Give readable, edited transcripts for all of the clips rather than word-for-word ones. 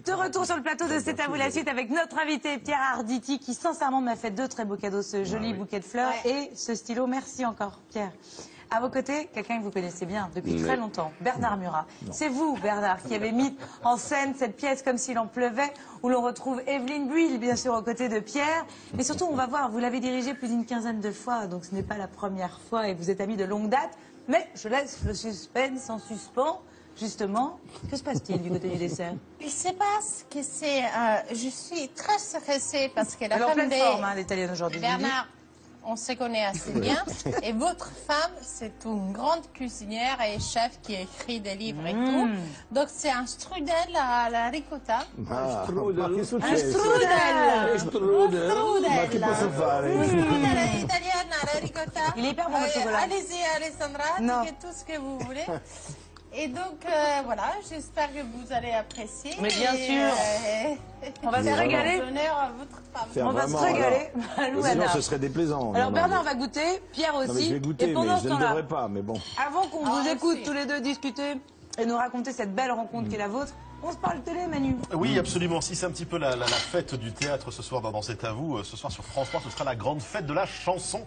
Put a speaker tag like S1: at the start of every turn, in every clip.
S1: De retour sur le plateau de C'est à vous la suite avec notre invité Pierre Arditi qui sincèrement m'a fait deux très beaux cadeaux, ce joli bouquet de fleurs et ce stylo. Merci encore Pierre. À vos côtés, quelqu'un que vous connaissez bien depuis très longtemps, Bernard Murat. C'est vous, Bernard, qui avez mis en scène cette pièce Comme s'il en pleuvait, où l'on retrouve Evelyne Buil, bien sûr, aux côtés de Pierre. Mais surtout, on va voir, vous l'avez dirigé plus d'une quinzaine de fois, donc ce n'est pas la première fois et vous êtes amis de longue date. Mais je laisse le suspense en suspens. Justement, que se passe-t-il du côté du dessert?
S2: Il se passe que c'est... je suis très stressée parce que la
S1: Elle est en
S2: femme
S1: pleine forme, hein, l'italienne aujourd'hui.
S2: Bernard, on se connaît assez bien. Et votre femme, c'est une grande cuisinière et chef qui écrit des livres et tout. Donc c'est un strudel à la ricotta.
S3: Ma che succede?
S2: Un strudel!
S3: Strudel? Ma che posso fare?
S2: Un strudel italien à la ricotta.
S1: Il est hyper bon, le chocolat.
S2: Allez-y, Alessandra, dites tout ce que vous voulez. Et donc, voilà, j'espère que vous allez apprécier.
S1: Mais bien sûr. On va se régaler.
S2: Honneur à votre femme.
S1: On va se régaler.
S3: Sinon, ce serait déplaisant.
S1: Alors, Bernard va goûter, Pierre aussi.
S3: Non, mais je vais goûter,
S1: et pendant
S3: mais
S1: ce
S3: je ne
S1: temps-là,
S3: devrais pas, mais bon.
S1: avant qu'on vous écoute tous les deux discuter et nous raconter cette belle rencontre qui est la vôtre, on se parle télé, Manu.
S4: Oui, absolument. Si c'est un petit peu la fête du théâtre ce soir dans C'est à vous, ce soir sur France 3, ce sera la grande fête de la chanson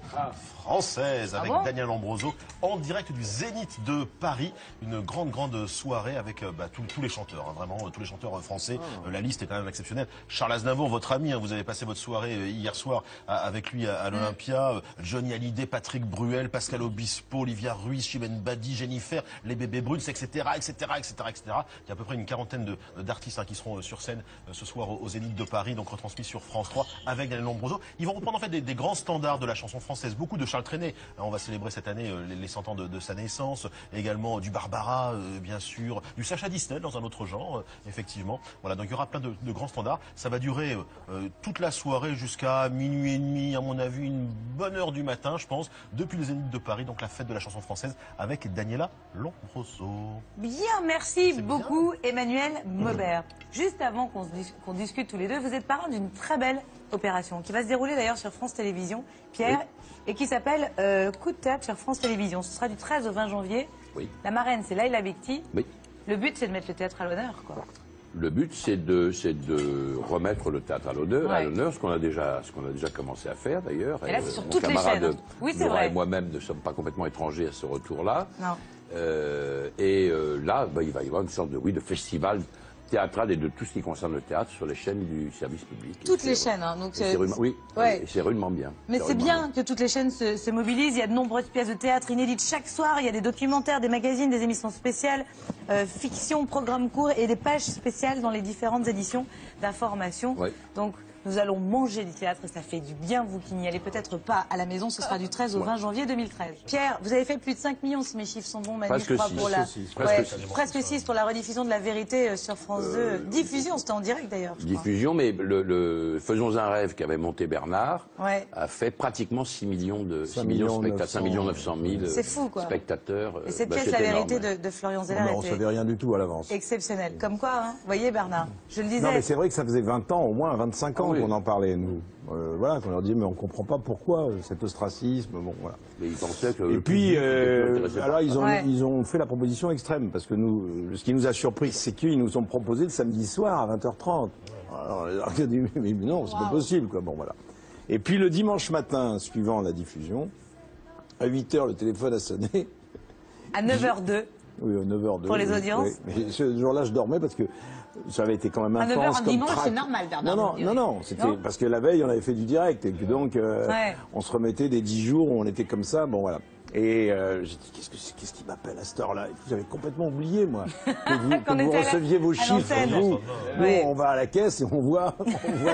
S4: française avec Daniel Ambroso en direct du Zénith de Paris. Une grande soirée avec tous les chanteurs, hein, vraiment tous les chanteurs français. La liste est quand même exceptionnelle. Charles Aznavour, votre ami, hein, vous avez passé votre soirée hier soir avec lui à l'Olympia. Johnny Hallyday, Patrick Bruel, Pascal Obispo, Olivia Ruiz, Chimène Badi, Jennifer, les bébés Bruns, etc. Il y a à peu près une quarantaine d'artistes qui seront sur scène ce soir au Zénith de Paris, donc retransmis sur France 3 avec Daniel Ambroso. Ils vont reprendre en fait des grands standards de la chanson française, beaucoup de Charles Trenet. On va célébrer cette année les 100 ans de sa naissance, également du Barbara, bien sûr, du Sacha Distel dans un autre genre, effectivement. Voilà, donc il y aura plein de grands standards. Ça va durer toute la soirée jusqu'à minuit et demi, à mon avis, une bonne heure du matin, je pense, depuis le Zénith de Paris, donc la fête de la chanson française avec Daniela Lombroso.
S1: Bien, merci beaucoup, Emmanuel Maubert. Juste avant qu'on discute tous les deux, vous êtes parrain d'une très belle opération qui va se dérouler d'ailleurs sur France Télévisions, Pierre, et qui s'appelle Coup de théâtre sur France Télévisions. Ce sera du 13 au 20 janvier.
S5: Oui.
S1: La marraine, c'est Laila Bekti.
S5: Oui.
S1: Le but, c'est de mettre le théâtre à l'honneur, quoi.
S5: Le but, c'est de remettre le théâtre à l'honneur, ce qu'on a déjà commencé à faire d'ailleurs.
S1: Et là, c'est sur toutes les chaînes. Oui, c'est vrai.
S5: Et moi-même ne sommes pas complètement étrangers à ce retour-là.
S1: Non.
S5: Là, il va y avoir une sorte de festival théâtral et de tout ce qui concerne le théâtre sur les chaînes du service public.
S1: Toutes les chaînes, hein. Donc
S5: c'est rudement bien.
S1: Mais c'est bien que toutes les chaînes se mobilisent. Il y a de nombreuses pièces de théâtre inédites chaque soir. Il y a des documentaires, des magazines, des émissions spéciales, fiction, programmes courts et des pages spéciales dans les différentes éditions d'information. Donc, nous allons manger du théâtre et ça fait du bien, vous qui n'y allez peut-être pas à la maison. Ce sera du 13 au 20 janvier 2013. Pierre, vous avez fait plus de 5 millions si mes chiffres sont bons, Manu. Presque 6 pour la rediffusion de La Vérité sur France 2. Diffusion, c'était en direct d'ailleurs.
S5: Diffusion, mais Faisons un rêve qu'avait monté Bernard a fait pratiquement 6 millions de spectateurs, 5 900 000 spectateurs.
S1: Et cette pièce, La Vérité de Florian Zeller,
S3: on ne savait rien du tout à l'avance.
S1: Exceptionnel. Comme quoi, hein, vous voyez Bernard, je le disais.
S3: Non mais c'est vrai que ça faisait 20 ans, au moins 25 ans qu'on en parlait, nous. Voilà, qu'on leur disait, mais on ne comprend pas pourquoi cet ostracisme, bon, voilà.
S5: Mais ils pensaient que...
S3: Et puis, alors ils ont fait la proposition extrême, parce que nous, ce qui nous a surpris, c'est qu'ils nous ont proposé le samedi soir à 20h30. Alors, on a dit, mais non, c'est pas possible, quoi, bon, voilà. Et puis le dimanche matin, suivant la diffusion, à 8h, le téléphone a sonné.
S1: À 9h02.
S3: Oui, à 9h02.
S1: Pour les audiences.
S3: Oui. Mais ce jour-là, je dormais parce que ça avait été quand même intense.
S1: À 9h un dimanche, c'est normal, Bernard.
S3: Non, c'était parce que la veille, on avait fait du direct. Et que donc, on se remettait des 10 jours où on était comme ça. Bon, voilà. Et j'ai dit, qu'est-ce qui m'appelle à cette heure-là? J'avais complètement oublié, moi, que vous receviez vos chiffres. Nous, on va à la caisse et on voit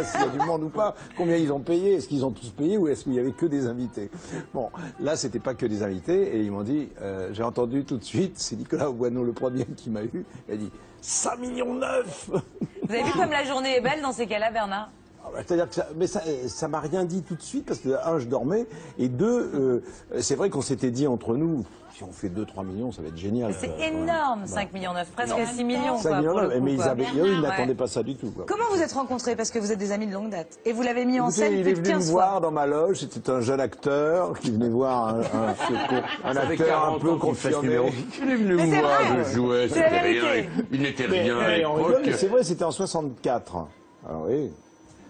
S3: s'il y a du monde ou pas, combien ils ont payé, est-ce qu'ils ont tous payé ou est-ce qu'il y avait que des invités. Bon, là, c'était pas que des invités. Et ils m'ont dit, j'ai entendu tout de suite, c'est Nicolas Auboineau, le premier qui m'a eu, il a dit, 5,9 millions.
S1: Vous avez vu comme la journée est belle dans ces cas-là, Bernard?
S3: C'est-à-dire que ça m'a rien dit tout de suite, parce que, un, je dormais, et deux, c'est vrai qu'on s'était dit entre nous, si on fait 2-3 millions, ça va être génial.
S1: C'est énorme, 5 millions 9, presque 6 millions. 5 millions
S3: 9, mais ils n'attendaient pas ça du tout. Quoi.
S1: Comment vous êtes rencontrés? Parce que vous êtes des amis de longue date. Et vous l'avez mis en scène plus de 15 fois.
S3: Il est venu me voir dans ma loge, c'était un jeune acteur qui venait voir un acteur un peu confirmé.
S5: Il est venu me voir, je jouais, c'était rien. Il n'était rien à l'époque.
S3: C'est vrai, c'était en 64. Alors oui,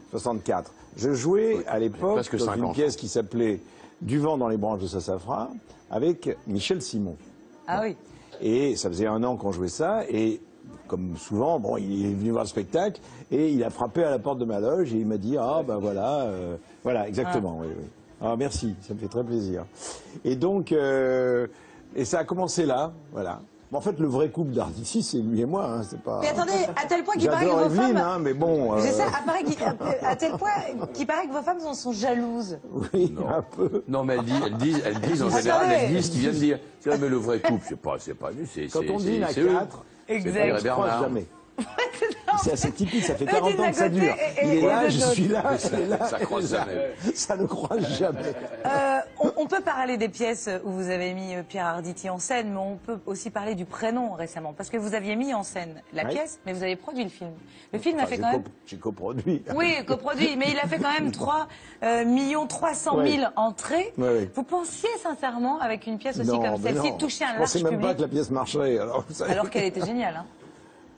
S3: 64. Je jouais à l'époque dans une pièce qui s'appelait Du vent dans les branches de sassafras avec Michel Simon.
S1: Ah oui.
S3: Et ça faisait 1 an qu'on jouait ça, et comme souvent, bon, il est venu voir le spectacle, et il a frappé à la porte de ma loge, et il m'a dit, ah ben voilà, voilà, exactement, oui, oui. Ah merci, ça me fait très plaisir. Et donc, et ça a commencé là, voilà. En fait, le vrai couple d'Arditi, c'est lui et moi, hein, c'est pas...
S1: Mais attendez, à tel point qu'il paraît que vos
S3: Evelyne,
S1: femmes...
S3: hein, mais bon...
S1: C'est ça, à tel point qu'il paraît que vos femmes en sont jalouses.
S3: Oui, non. Un peu.
S5: Non, mais elles disent en général, elles disent ce qu'ils viennent de dire. C'est mais le vrai couple, c'est pas lui, c'est
S3: quand on dîne à 4,
S5: on
S3: se croise jamais. C'est assez typique, ça fait 40 ans que ça dure. Il est là, je suis là,
S5: ça croise jamais.
S3: Ça ne croise jamais.
S1: On peut parler des pièces où vous avez mis Pierre Arditi en scène, mais on peut aussi parler du prénom récemment, parce que vous aviez mis en scène la pièce, mais vous avez produit le film. Le film a fait quand même...
S3: J'ai coproduit.
S1: Oui, coproduit, mais il a fait quand même 3 300 000 entrées.
S3: Oui.
S1: Vous pensiez sincèrement, avec une pièce aussi comme celle-ci, toucher un large public?
S3: Je pensais même pas que la pièce marcherait.
S1: Alors qu'elle était géniale, hein.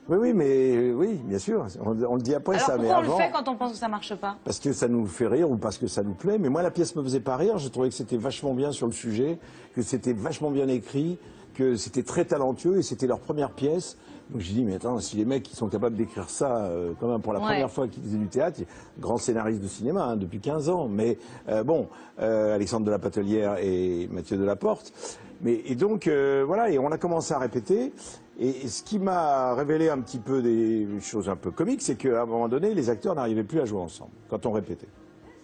S3: Oui, mais oui, bien sûr, on le dit après.
S1: Alors
S3: ça.
S1: Pourquoi
S3: mais
S1: on le fait quand on pense que ça marche pas?
S3: Parce que ça nous fait rire ou parce que ça nous plaît. Mais moi, la pièce me faisait pas rire. Je trouvais que c'était vachement bien sur le sujet, que c'était vachement bien écrit, que c'était très talentueux et c'était leur première pièce. Donc j'ai dit, mais attends, si les mecs qui sont capables d'écrire ça, quand même pour la première fois qu'ils faisaient du théâtre, grand scénariste de cinéma, hein, depuis 15 ans, mais bon, Alexandre de la Patelière et Mathieu Delaporte. Et donc, voilà, et on a commencé à répéter. Et ce qui m'a révélé un petit peu des choses un peu comiques, c'est qu'à un moment donné, les acteurs n'arrivaient plus à jouer ensemble quand on répétait.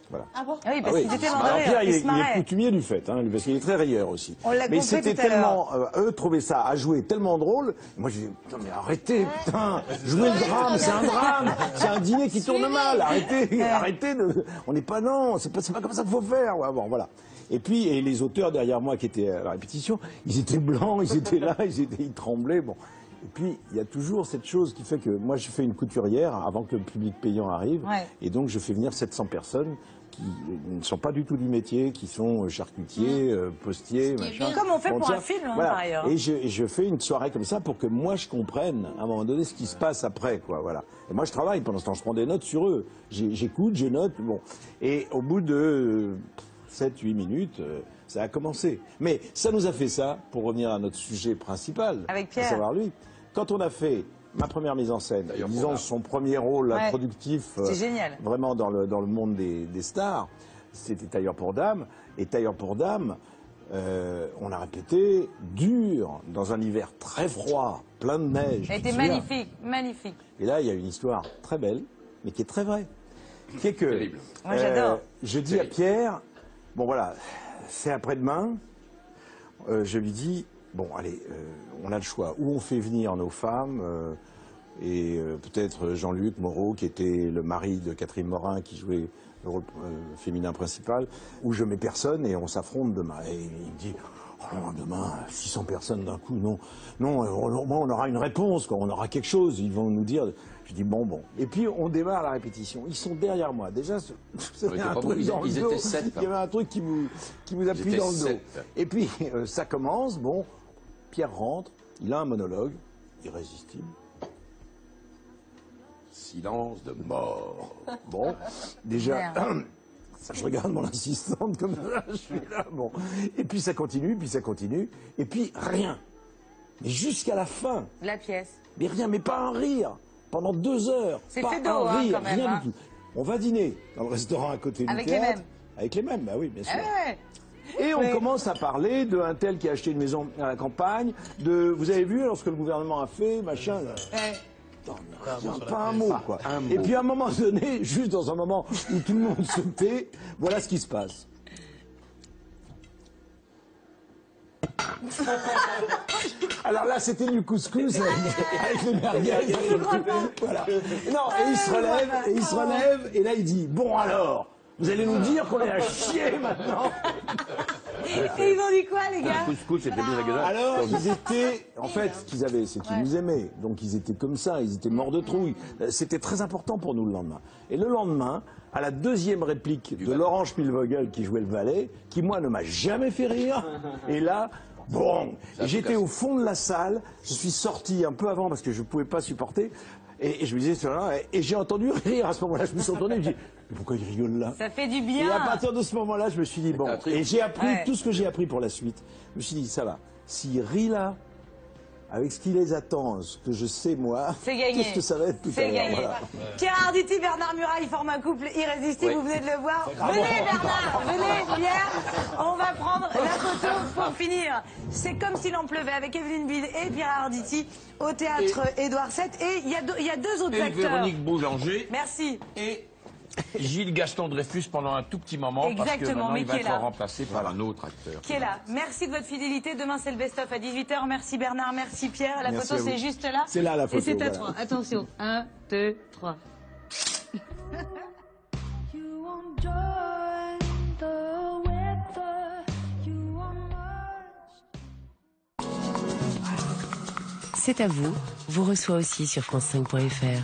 S3: Voilà.
S2: Ah bon?
S1: Ah oui, parce qu'ils étaient morts de rire.
S3: Pierre, il est coutumier du fait, hein, parce qu'il est très rieur aussi. Mais c'était tellement, eux trouvaient ça à jouer tellement drôle. Moi, j'ai dit, putain, mais arrêtez, putain, jouer le drame, c'est un drame, c'est un dîner qui tourne mal, arrêtez de, on n'est pas, non, c'est pas comme ça qu'il faut faire. Ouais, bon, voilà. Et puis, et les auteurs derrière moi qui étaient à la répétition, ils étaient blancs, ils étaient là, ils tremblaient, bon. Et puis, il y a toujours cette chose qui fait que moi, je fais une couturière avant que le public payant arrive. Et donc, je fais venir 700 personnes qui ne sont pas du tout du métier, qui sont charcutiers, postiers, machin.
S1: Comme on fait pour un film, hein,
S3: voilà.
S1: par ailleurs.
S3: Et je fais une soirée comme ça pour que moi, je comprenne, à un moment donné, ce qui se passe après, quoi, voilà. Et moi, je travaille pendant ce temps, je prends des notes sur eux. J'écoute, je note, bon. Et au bout de 7-8 minutes, ça a commencé. Mais ça nous a fait ça, pour revenir à notre sujet principal,
S1: avec Pierre.
S3: à savoir lui. Quand on a fait ma première mise en scène, disons son premier rôle productif, vraiment dans le monde des stars, c'était Tailleur pour Dame. Et Tailleur pour Dame, on a répété dur, dans un hiver très froid, plein de neige.
S1: Elle était magnifique, magnifique.
S3: Et là, il y a une histoire très belle, mais qui est très vraie. Qui est que,
S1: moi j'adore.
S3: Je dis à Pierre, bon voilà, c'est après-demain, je lui dis, bon allez, on a le choix, ou on fait venir nos femmes, et peut-être Jean-Luc Moreau, qui était le mari de Catherine Morin, qui jouait le rôle féminin principal, ou je mets personne et on s'affronte demain. Et il me dit, oh, demain, 600 personnes d'un coup, non, au moins on aura une réponse, quoi, on aura quelque chose, ils vont nous dire... Je dis bon. Et puis on démarre la répétition. Ils sont derrière moi. Déjà, il y avait un truc qui vous appuie dans le dos. Et puis ça commence. Bon, Pierre rentre. Il a un monologue irrésistible.
S5: Silence de mort.
S3: Bon, déjà. Je regarde mon assistante comme ça. Je suis là. Bon. Et puis ça continue. Et puis rien. Mais jusqu'à la fin.
S1: La pièce.
S3: Mais rien. Mais pas un rire. Pendant 2 heures,
S1: c'est
S3: pas
S1: fait d'eau,
S3: un rire,
S1: quand même,
S3: rien du tout. On va dîner dans le restaurant à côté du théâtre. Avec les mêmes, bah oui, bien sûr. Et on commence à parler d'un tel qui a acheté une maison à la campagne, vous avez vu alors ce que le gouvernement a fait, machin. Pas un mot, quoi. Et puis à un moment donné, juste dans un moment où tout le monde se tait, voilà ce qui se passe. Alors là, c'était du couscous avec les merguez. Voilà. Non, et il se relève, et là il dit, bon alors, vous allez nous dire qu'on est à chier maintenant.
S1: Et ils ont dit quoi, les gars?
S5: Le couscous, c'était bien dégueulasse.
S3: Alors, ils étaient, en fait, ce qu'ils avaient, c'est qu'ils nous aimaient. Donc ils étaient comme ça, ils étaient morts de trouille. C'était très important pour nous le lendemain. Et le lendemain, à la deuxième réplique de Laurent Spielvogel qui jouait le valet, qui moi ne m'a jamais fait rire, et là, bon, j'étais au fond de la salle, je suis sorti un peu avant parce que je ne pouvais pas supporter, et je me disais, et j'ai entendu rire à ce moment-là, je me suis retourné, je me dis, mais pourquoi il rigole là?
S1: Ça fait du bien.
S3: Et à partir de ce moment-là, je me suis dit, bon, et j'ai appris tout ce que j'ai appris pour la suite. Je me suis dit, ça va, s'il rit là, avec ce qui les attend, ce que je sais moi, qu'est-ce que ça va être tout à l'heure, voilà.
S1: Pierre Arditi, Bernard Murat, ils forment un couple irrésistible, vous venez de le voir. Venez Bernard, venez Pierre, on va prendre la photo pour finir. C'est comme s'il en pleuvait avec Evelyne Bill et Pierre Arditi au théâtre Édouard VII. Et il y a deux autres acteurs.
S5: Véronique Boulanger.
S1: Merci.
S5: Et Gilles Gaston Dreyfus pendant un tout petit moment.
S1: Exactement,
S5: parce que maintenant,
S1: mais
S5: il va
S1: qui est
S5: être
S1: là.
S5: remplacé par un autre acteur.
S1: Qui est là. Merci de votre fidélité. Demain, c'est le best-of à 18h. Merci Bernard, merci Pierre. La photo, c'est juste là.
S3: C'est là la photo.
S1: Et c'est à
S3: voilà.
S1: 3. Attention. 1, 2, 3.
S6: C'est à vous, vous reçoit aussi sur France5.fr.